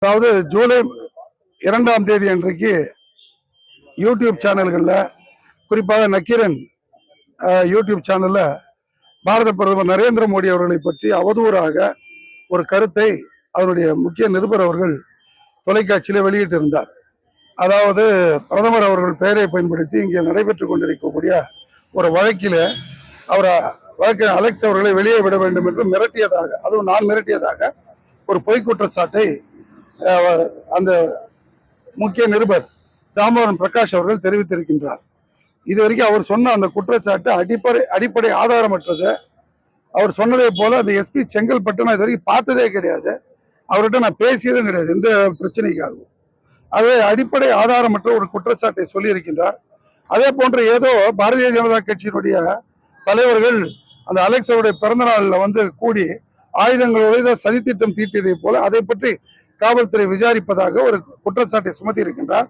அதாவது ஜூலை 2ஆம் தேதி அன்றைக்கு யூடியூப் சேனல்களில், குறிப்பாக நக்கீரன் யூடியூப் சேனலில் பாரத பிரதமர் நரேந்திர மோடி அவர்களை பற்றி அவதூறாக ஒரு கருத்தை அதனுடைய முக்கிய நிருபர் அவர்கள் தொலைக்காட்சியில் வெளியிட்டிருந்தார். அதாவது பிரதமர் அவர்கள் பெயரை பயன்படுத்தி இங்கே நடைபெற்றுக் கொண்டிருக்கக்கூடிய ஒரு வழக்கில் வழக்கறிஞர் அலெக்ஸ் அவர்களை வெளியே விட வேண்டும் என்று மிரட்டியதாக, அதுவும் நான் மிரட்டியதாக ஒரு பொய் குற்றச்சாட்டை அந்த முக்கிய நிருபர் தாமோதரன் பிரகாஷ் அவர்கள் தெரிவித்திருக்கின்றார். இதுவரைக்கும் அவர் சொன்ன அந்த குற்றச்சாட்டு அடிப்படை ஆதாரமற்றது. அவர் சொன்னதை போல அந்த எஸ்பி செங்கல்பட்டு நான் இது வரைக்கும் பார்த்ததே கிடையாது, அவர்கிட்ட நான் பேசியதும் கிடையாது எந்த பிரச்சனைக்காகவும். அது அடிப்படை ஆதாரமற்ற ஒரு குற்றச்சாட்டை சொல்லியிருக்கின்றார். அதே போன்று ஏதோ பாரதிய ஜனதா கட்சியினுடைய தலைவர்கள் அந்த அலெக்ஸ் அவருடைய பிறந்த நாளில் வந்து கூடி ஆயுதங்களோடு சதித்திட்டம் தீட்டியதை போல அதை பற்றி காவல்துறை விசாரிப்பதாக ஒரு குற்றச்சாட்டை சுமத்தி இருக்கின்றார்.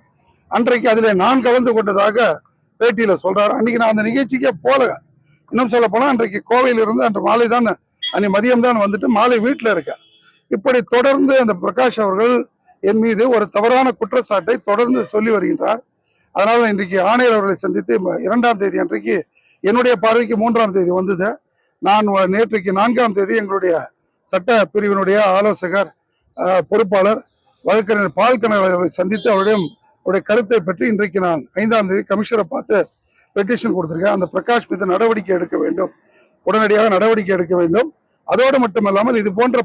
அன்றைக்கு அதில் நான் கலந்து கொண்டதாக பேட்டியில சொல்றாரு. அன்னைக்கு நான் அந்த நிகழ்ச்சிக்கே போல. இன்னும் சொல்ல போனா அன்றைக்கு கோவையிலிருந்து அன்று மாலை தான், அன்னைக்கு மதியம் தான் வந்துட்டு மாலை வீட்டில் இருக்க. இப்படி தொடர்ந்து அந்த பிரகாஷ் அவர்கள் என் மீது ஒரு தவறான குற்றச்சாட்டை தொடர்ந்து சொல்லி வருகின்றார். அதனால இன்றைக்கு ஆணையர் அவர்களை சந்தித்து 2ஆம் தேதி அன்றைக்கு என்னுடைய பார்வைக்கு 3ஆம் தேதி வந்தது. நான் நேற்றைக்கு 4ஆம் தேதி எங்களுடைய சட்ட பிரிவினுடைய ஆலோசகர் பொறுப்பாளர் வழக்கறிஞர் பால்கனர் அவர்களை சந்தித்து அவருடைய கருத்தை பற்றி இன்றைக்கு நான் 5ஆம் தேதி கமிஷனரை பார்த்து பெட்டிஷன் கொடுத்திருக்கேன். அந்த பிரகாஷ் மீது நடவடிக்கை எடுக்க வேண்டும், உடனடியாக நடவடிக்கை எடுக்க வேண்டும். அதோடு மட்டுமல்லாமல் இது போன்ற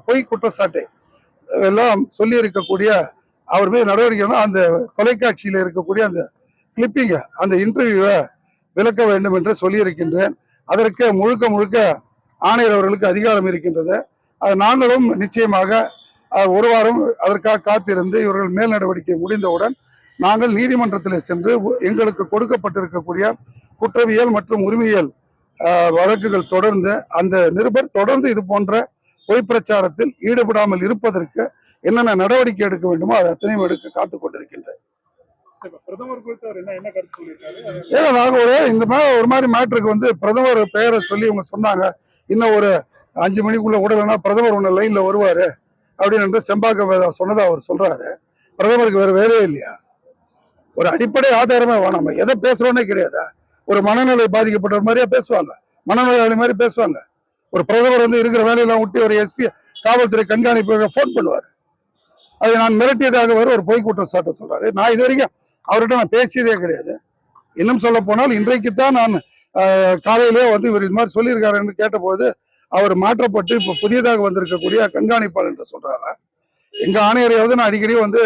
பொய் குற்றச்சாட்டை எல்லாம் சொல்லி இருக்கக்கூடிய அவர் மீது நடவடிக்கை, அந்த தொலைக்காட்சியில் இருக்கக்கூடிய அந்த கிளிப்பிங்க, அந்த இன்டர்வியூவை விளக்க வேண்டும் என்று சொல்லியிருக்கின்றேன். அதற்கு முழுக்க ஆணையர் அவர்களுக்கு அதிகாரம் இருக்கின்றது. அது நாங்களும் நிச்சயமாக ஒரு வாரம் அதற்காக காத்திருந்து இவர்கள் மேல் நடவடிக்கை முடிந்தவுடன் நாங்கள் நீதிமன்றத்தில் சென்று எங்களுக்கு கொடுக்கப்பட்டிருக்கக்கூடிய குற்றவியல் மற்றும் உரிமையியல் வழக்குகள் தொடர்ந்து அந்த நிருபர் தொடர்ந்து இது போன்ற பொய் பிரச்சாரத்தில் ஈடுபடாமல் இருப்பதற்கு என்னென்ன நடவடிக்கை எடுக்க வேண்டுமோ அது அத்தனையும் எடுக்க காத்துக் கொண்டிருக்கின்றேன். நாங்கள் இந்த மாதிரி ஒரு மாதிரி மேட்ருக்கு வந்து பிரதமர் பெயரை சொல்லி இவங்க சொன்னாங்க, இன்னும் ஒரு 5 மணிக்குள்ள உடலைன்னா பிரதமர் ஒன்று லைன்ல வருவாரு அப்படின்னு செம்பாக்க வேதா சொன்னதா அவர் சொல்றாரு. பிரதமருக்கு வேற வேலையே இல்லையா? ஒரு அடிப்படை ஆதாரமே வேணாம எதை பேசுறோன்னே கிடையாது. ஒரு மனநிலை பாதிக்கப்பட்ட மாதிரியா பேசுவாங்க, மனநோயாளி மாதிரி பேசுவாங்க. ஒரு பிரதமர் வந்து இருக்கிற வேலையெல்லாம் விட்டு ஒரு எஸ்பி காவல்துறை கண்காணிப்பு போன் பண்ணுவார். அதை நான் மிரட்டியதாக ஒரு பொய் குற்றச்சாட்டை சொல்றாரு. நான் இது வரைக்கும் அவர்கிட்ட நான் பேசியதே கிடையாது. இன்னும் சொல்ல போனால் இன்றைக்குத்தான் நான் காலையிலே வந்து இவர் இது மாதிரி சொல்லியிருக்காரு என்று கேட்டபோது அவர் மாற்றப்பட்டு இப்போ புதியதாக வந்திருக்கக்கூடிய கண்காணிப்பாளர் என்று சொல்றாங்க. எங்க ஆணையரையாவது நான் அடிக்கடி வந்து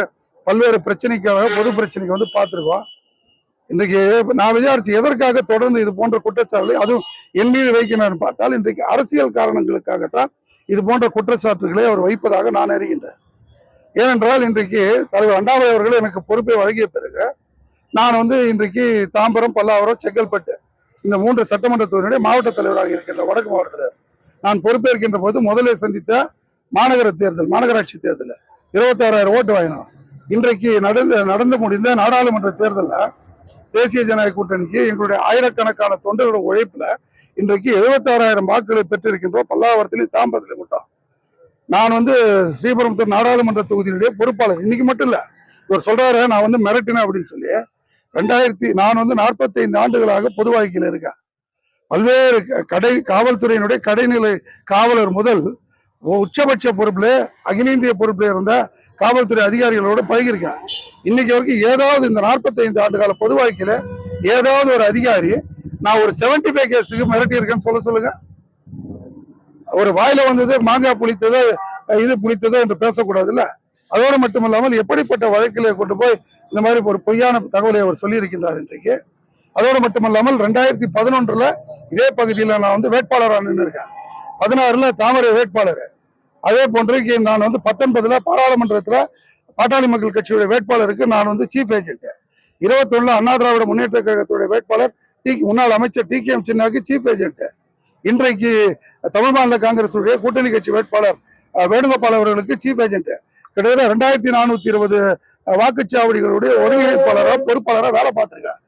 பல்வேறு பிரச்சனைக்காக பொது பிரச்சனைக்கு வந்து பார்த்துருக்கோம். இன்றைக்கு நான் விசாரிச்சு எதற்காக தொடர்ந்து இது போன்ற குற்றச்சாட்டுகளை அதுவும் என் மீது வைக்கணும்னு பார்த்தால் இன்றைக்கு அரசியல் காரணங்களுக்காகத்தான் இது போன்ற குற்றச்சாட்டுகளை அவர் வைப்பதாக நான் அறிகின்றேன். ஏனென்றால் இன்றைக்கு தலைவர் அண்ணாமலை அவர்கள் எனக்கு பொறுப்பை வழங்கிய பிறகு நான் வந்து இன்றைக்கு தாம்பரம், பல்லாவரம், செங்கல்பட்டு இந்த 3 சட்டமன்ற தொகுதியினுடைய மாவட்ட தலைவராக இருக்கின்ற வடக்கு மாவட்டத்தில் நான் பொறுப்பேற்கின்ற போது முதலே சந்தித்த மாநகராட்சி தேர்தலில் 26,000 ஓட்டு வாங்கினோம். இன்றைக்கு நடந்து முடிந்த நாடாளுமன்ற தேர்தலில் தேசிய ஜனநாயக கூட்டணிக்கு எங்களுடைய ஆயிரக்கணக்கான தொண்டர்களுடைய உழைப்புல இன்றைக்கு 76,000 வாக்குகளை பெற்றிருக்கின்றோம். பல்லாவரத்திலையும் தாம்பரத்திலையும் மட்டும். நான் வந்து ஸ்ரீபெரும்புதூர் நாடாளுமன்ற தொகுதியினுடைய பொறுப்பாளர். இன்னைக்கு மட்டும் இல்ல, இவர் சொல்றாரு நான் வந்து மிரட்டினேன் அப்படின்னு சொல்லி. நான் வந்து 45 ஆண்டுகளாக பொது வாழ்க்கையில் இருக்கேன். பல்வேறு காவல்துறையினுடைய கடைநிலை காவலர் முதல் உச்சபட்ச பொறுப்புல அகில இந்திய பொறுப்புல இருந்த காவல்துறை அதிகாரிகளோட பழகிருக்கேன். இன்னைக்கு வரைக்கும் ஏதாவது இந்த 45 ஆண்டு கால பொது வாழ்க்கையில ஏதாவது ஒரு அதிகாரி நான் ஒரு 75 கேஸுக்கு மிரட்டி இருக்கேன்னு சொல்லுங்க. ஒரு வாயில வந்தது மாங்காய் புளித்ததோ இது புளித்ததோ என்று பேசக்கூடாது இல்ல. அதோடு மட்டுமல்லாமல் எப்படிப்பட்ட வழக்கிலே கொண்டு போய் இந்த மாதிரி ஒரு பொய்யான தகவலை அவர் சொல்லியிருக்கின்றார் இன்றைக்கு. அதோடு மட்டுமல்லாமல் 2011 இதே பகுதியில் நான் வந்து வேட்பாளராக நின்று இருக்கேன். 16 தாமரை வேட்பாளர். அதே போன்று நான் வந்து 19 பாராளுமன்றத்தில் பாட்டாளி மக்கள் கட்சியுடைய வேட்பாளருக்கு நான் வந்து சீஃப் ஏஜென்ட். 21 அண்ணா திராவிட முன்னேற்ற கழகத்துடைய வேட்பாளர் முன்னாள் அமைச்சர் TKM சின்னாக்கு சீஃப் ஏஜென்ட். இன்றைக்கு தமிழ் மாநில காங்கிரஸ் கூட்டணி கட்சி வேட்பாளர் வேணுகோபால் அவர்களுக்கு சீஃப் ஏஜென்ட். கிட்டத்தட்ட 2420 வாக்குச்சாவடிகளுடைய ஒருங்கிணைப்பாளராக பொறுப்பாளராக வேலை பார்த்திருக்கார்.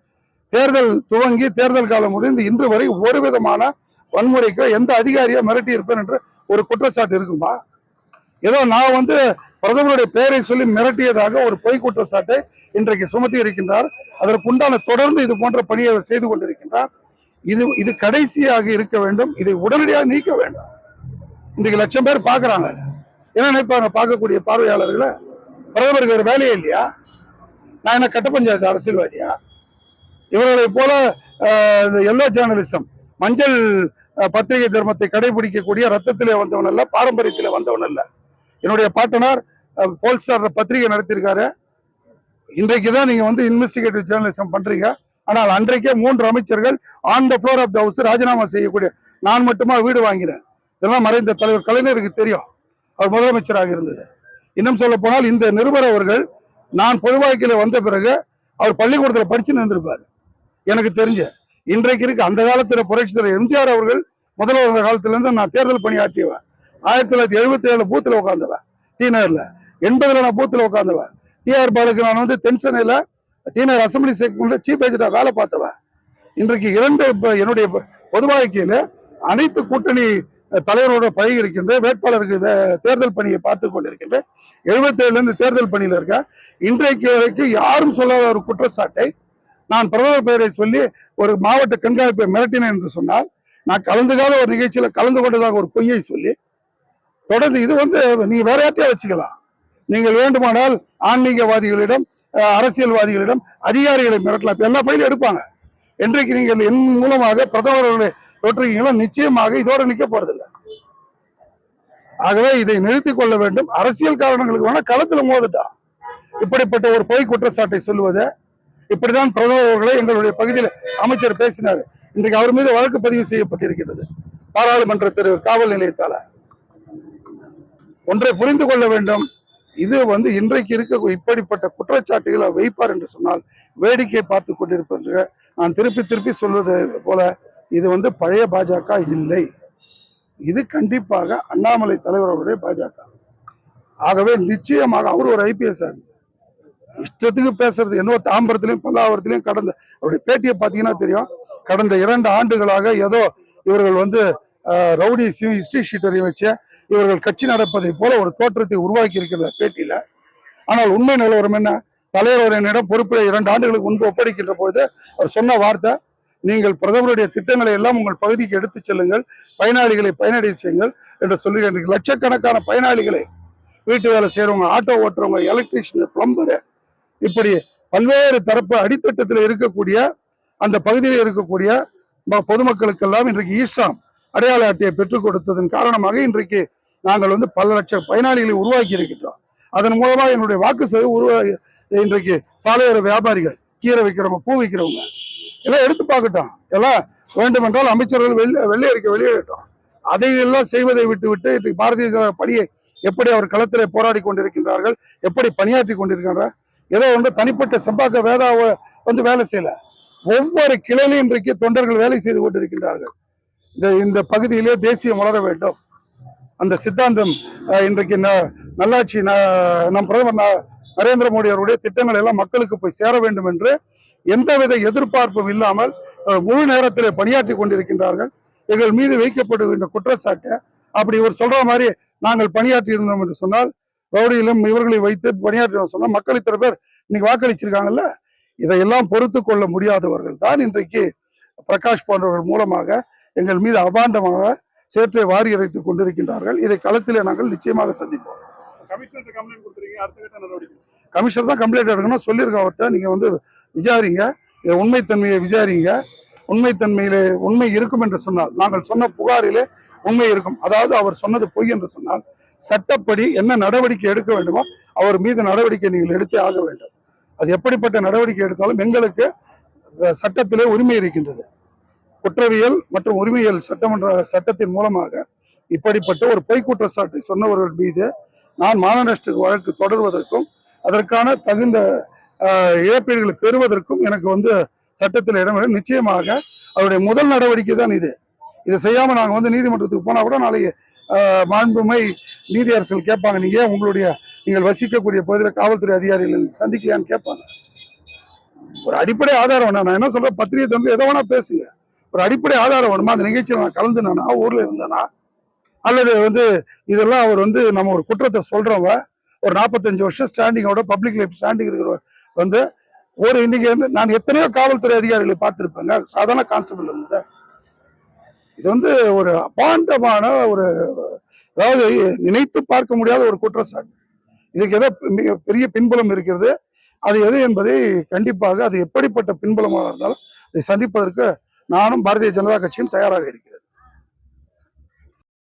தேர்தல் துவங்கி தேர்தல் காலம் முடிந்து இன்று வரை ஒரு விதமான வன்முறைக்கு எந்த அதிகாரியா மிரட்டி இருப்பேன் என்று ஒரு குற்றச்சாட்டு இருக்குமா? ஏதோ நான் வந்து பிரதமருடைய பெயரை சொல்லி மிரட்டியதாக ஒரு பொய் குற்றச்சாட்டை இன்றைக்கு சுமத்தி இருக்கின்றார். அதற்குண்டான தொடர்ந்து இது போன்ற பணியை செய்து கொண்டிருக்கின்றார். இது கடைசியாக இருக்க வேண்டும். இதை உடனடியாக நீக்க வேண்டும். இன்றைக்கு லட்சம் பேர் பாக்குறாங்க. என்ன நினைப்பாங்க பார்க்கக்கூடிய பார்வையாளர்களை? பிரதமருக்கு ஒரு வேலையே இல்லையா? நான் என்ன கட்ட பஞ்சாயத்து அரசியல்வாதியா? இவர்களை போல எல்லோ ஜேர்னலிசம், மஞ்சள் பத்திரிகை தர்மத்தை கடைபிடிக்கக்கூடிய ரத்தத்திலே வந்தவன் அல்ல, பாரம்பரியத்திலே வந்தவன் அல்ல. என்னுடைய பாட்டனார் போல்ஸ்டார் பத்திரிகை நடத்தியிருக்காரு. இன்றைக்குதான் நீங்க வந்து இன்வெஸ்டிகேட்டிவ் ஜேர்னலிசம் பண்றீங்க. ஆனால் அன்றைக்கே 3 அமைச்சர்கள் on the floor of the house ராஜினாமா செய்யக்கூடிய, நான் மட்டுமா வீடு வாங்கினேன். இதெல்லாம் மறைந்த தலைவர் கலைஞருக்கு தெரியும். அவர் முதலமைச்சராக இருந்தது. இன்னும் சொல்ல போனால் இந்த நிருபர் அவர்கள் நான் பொது வாழ்க்கையில வந்த பிறகு அவர் பள்ளிக்கூடத்தில் படிச்சு நின்றிருப்பாரு எனக்கு தெரிஞ்ச. இன்றைக்கு இருக்கு. அந்த காலத்துல புரட்சி தலைவர் எம்ஜிஆர் அவர்கள் முதல்வர் வந்த காலத்துல இருந்து நான் தேர்தல் பணியாற்றியவன். 1977 பூத்துல உட்காந்தவன் டி நகர்ல, 80 நான் பூத்துல உட்காந்தவன். டிஆர் பாலுக்கு நான் வந்து தென்சென்னையில டி நகர் அசம்பிளி செக்மெண்ட்ல சீஃப் ஏஜென்டா வேலை பார்த்தவன். இன்றைக்கு என்னுடைய பொது வாழ்க்கையில அனைத்து கூட்டணி தலைவரோட பழகி இருக்கின்ற, வேட்பாளருக்கு தேர்தல் பணியை பார்த்து கொண்டிருக்கின்ற, 77 தேர்தல் பணியில இருக்க. இன்றைக்கு வரைக்கும் யாரும் சொல்லாத ஒரு குற்றச்சாட்டை நான் பிரதமர் பெயரை சொல்லி ஒரு மாவட்ட கண்காணிப்பை மிரட்டினேன் என்று சொன்னால், நான் கலந்துக்காத ஒரு நிகழ்ச்சியில கலந்து கொண்டதாக ஒரு பொய்யை சொல்லி தொடர்ந்து இது வந்து நீங்க வேற யார்ட்டையா வச்சுக்கலாம். நீங்கள் வேண்டுமானால் ஆன்மீகவாதிகளிடம், அரசியல்வாதிகளிடம், அதிகாரிகளை மிரட்டலாம். எல்லா ஃபைலும் எடுப்பாங்க. இன்றைக்கு நீங்கள் என் மூலமாக பிரதமர்களை தொற்றுக்கீங்களோ நிச்சயமாக இதோட நிக்க போறதில்லை. ஆகவே இதை நிறுத்திக் கொள்ள வேண்டும். அரசியல் காரணங்களுக்கு வேணா களத்துல மோதுட்டா இப்படிப்பட்ட ஒரு பொய் குற்றச்சாட்டை சொல்லுவது. இப்படிதான் பிரதமர் அவர்களை எங்களுடைய பகுதியில் அமைச்சர் பேசினார். இன்றைக்கு அவர் மீது வழக்கு பதிவு செய்யப்பட்டிருக்கிறது பாராளுமன்ற காவல் நிலையத்தால. ஒன்றை புரிந்து கொள்ள வேண்டும். இது வந்து இன்றைக்கு இருக்க இப்படிப்பட்ட குற்றச்சாட்டுகளை வைப்பார் என்று சொன்னால் வேடிக்கை பார்த்து கொண்டிருப்பது. நான் திருப்பி சொல்வது போல இது வந்து பழைய பாஜக இல்லை. இது கண்டிப்பாக அண்ணாமலை தலைவர் அவருடைய பாஜக. ஆகவே நிச்சயமாக அவர் ஒரு ஐபிஎஸ் ஆஃபீஸர். இஷ்டத்துக்கு பேசுறது என்னவோ தாம்பரத்திலையும் பல்லாவரத்திலையும் கடந்த அவருடைய பேட்டியை பார்த்தீங்கன்னா தெரியும். கடந்த 2 ஆண்டுகளாக ஏதோ இவர்கள் வந்து ரவுடி ஹிஸ்டரி ஷீட்டரையும் வச்சு இவர்கள் கட்சி நடப்பதை போல ஒரு தோற்றத்தை உருவாக்கி இருக்கிற பேட்டியில. ஆனால் உண்மை நிலவரம் என்ன? தலைவர் என்னிடம் பொறுப்பில் 2 ஆண்டுகளுக்கு முன்பு ஒப்படைக்கின்ற பொழுது அவர் சொன்ன வார்த்தை, நீங்கள் பிரதமருடைய திட்டங்களை எல்லாம் உங்கள் பகுதிக்கு எடுத்து செல்லுங்கள், பயனாளிகளை பயனடைய செய்யுங்கள் என்று சொல்லுகின்ற லட்சக்கணக்கான பயனாளிகளை, வீட்டு வேலை செய்யறவங்க, ஆட்டோ ஓட்டுறவங்க, எலக்ட்ரீஷியன், பிளம்பரு, இப்படி பல்வேறு தரப்பு அடித்தட்டத்தில் இருக்கக்கூடிய அந்த பகுதியில் இருக்கக்கூடிய பொதுமக்களுக்கெல்லாம் இன்றைக்கு ஈஸ்டாம் அடையாள அட்டையை பெற்றுக் கொடுத்ததன் காரணமாக இன்றைக்கு நாங்கள் வந்து பல லட்சம் பயனாளிகளை உருவாக்கி இருக்கின்றோம். அதன் மூலமாக என்னுடைய வாக்கு சதவீதம் இன்றைக்கு சாலையோர வியாபாரிகள், கீரை வைக்கிறவங்க, பூ வைக்கிறவங்க எல்லாம் எடுத்து பார்க்கட்டும். எல்லாம் வேண்டுமென்றால் அமைச்சர்கள் வெள்ளை அறிக்கை வெளியிடட்டும். அதையெல்லாம் செய்வதை விட்டுவிட்டு இன்றைக்கு பாரதிய ஜனதா பணியை எப்படி அவர் களத்திலே போராடி கொண்டிருக்கின்றார்கள், எப்படி பணியாற்றி கொண்டிருக்கின்றார். ஏதோ ஒன்று தனிப்பட்ட செம்பாக்க வேதாவை வந்து வேலை செய்யல. ஒவ்வொரு கிளையிலும் இன்றைக்கு தொண்டர்கள் வேலை செய்து கொண்டிருக்கின்றார்கள். இந்த பகுதியிலே தேசியம் வளர வேண்டும். அந்த சித்தாந்தம் இன்றைக்கு நல்லாட்சி, நம் பிரதமர் நரேந்திர மோடி அவருடைய திட்டங்கள் எல்லாம் மக்களுக்கு போய் சேர வேண்டும் என்று எந்தவித எதிர்பார்ப்பும் இல்லாமல் முழு நேரத்திலே பணியாற்றி கொண்டிருக்கின்றார்கள். எங்கள் மீது வைக்கப்படுகின்ற குற்றச்சாட்டை அப்படி இவர் சொல்ற மாதிரி நாங்கள் பணியாற்றி இருந்தோம் என்று சொன்னால், ரவுடியிலும் இவர்களை வைத்து பணியாற்றி சொன்னால் மக்கள் இத்தனை பேர் இன்னைக்கு வாக்களிச்சிருக்காங்கல்ல, இதையெல்லாம் பொறுத்து கொள்ள முடியாதவர்கள் தான் இன்றைக்கு பிரகாஷ் போன்றவர்கள் மூலமாக எங்கள் மீது அபாண்டமாக சேற்றை வாரி இறைத்துக் கொண்டிருக்கின்றார்கள். இதை களத்திலே நாங்கள் நிச்சயமாக சந்திப்போம். கமிஷனர் தான் கம்ப்ளைண்ட் எடுக்கணும் சொல்லியிருக்கோம் அவர்கிட்ட. நீங்க வந்து விசாரிங்க, இதை உண்மைத்தன்மையை விசாரிங்க. உண்மைத்தன்மையிலே உண்மை இருக்கும் என்று சொன்னால், நாங்கள் சொன்ன புகாரிலே உண்மை இருக்கும், அதாவது அவர் சொன்னது பொய் என்று சொன்னால் சட்டப்படி என்ன நடவடிக்கை எடுக்க வேண்டுமோ அவர் மீது நடவடிக்கை நீங்கள் எடுத்தே ஆக வேண்டும். அது எப்படிப்பட்ட நடவடிக்கை எடுத்தாலும் எங்களுக்கு சட்டத்திலே உரிமை இருக்கின்றது. குற்றவியல் மற்றும் உரிமையியல் சட்டத்தின் மூலமாக இப்படிப்பட்ட ஒரு பொய் குற்றச்சாட்டை சொன்னவர்கள் மீது நான் மான நஷ்ட வழக்கு தொடர்வதற்கும் அதற்கான தகுந்த இழப்பீடுகளை பெறுவதற்கும் எனக்கு வந்து சட்டத்தில் இடம். நிச்சயமாக அவருடைய முதல் நடவடிக்கை தான் இது. இதை செய்யாம நாங்க வந்து நீதிமன்றத்துக்கு போனா கூட நாளைக்கு மாண்புமை நீதி அரசல் கேட்பாங்க, நீங்கள் வசிக்கக்கூடிய பகுதியில் காவல்துறை அதிகாரிகள் சந்திக்கலையான்னு கேட்பாங்க. ஒரு அடிப்படை ஆதாரம் வேணும். நான் என்ன சொல்றேன், பத்திரிகை தந்து எதை வேணா பேசுங்க, ஒரு அடிப்படை ஆதாரம் வேணுமா? அந்த நிகழ்ச்சியில் நான் கலந்துனா, ஊர்ல இருந்தேனா, அல்லது வந்து இதெல்லாம் அவர் வந்து நம்ம ஒரு குற்றத்தை சொல்றவங்க ஒரு 45 வருஷம் ஸ்டாண்டிங்கோட பப்ளிக் லைஃப் ஸ்டாண்டிங் இருக்கிற வந்து ஒரு இன்னைக்கு வந்து நான் எத்தனையோ காவல்துறை அதிகாரிகளை பார்த்திருப்பேங்க, சாதாரண கான்ஸ்டபிள் இருந்தது. இது வந்து ஒரு அபாண்டமான ஒரு, அதாவது நினைத்து பார்க்க முடியாத ஒரு குற்றச்சாட்டு. இதுக்கு ஏதோ மிக பெரிய பின்புலம் இருக்கிறது. அது எது என்பதை கண்டிப்பாக அது எப்படிப்பட்ட பின்புலமாக இருந்தாலும் அதை சந்திப்பதற்கு நானும் பாரதிய ஜனதா கட்சியும் தயாராக இருக்கிறேன்.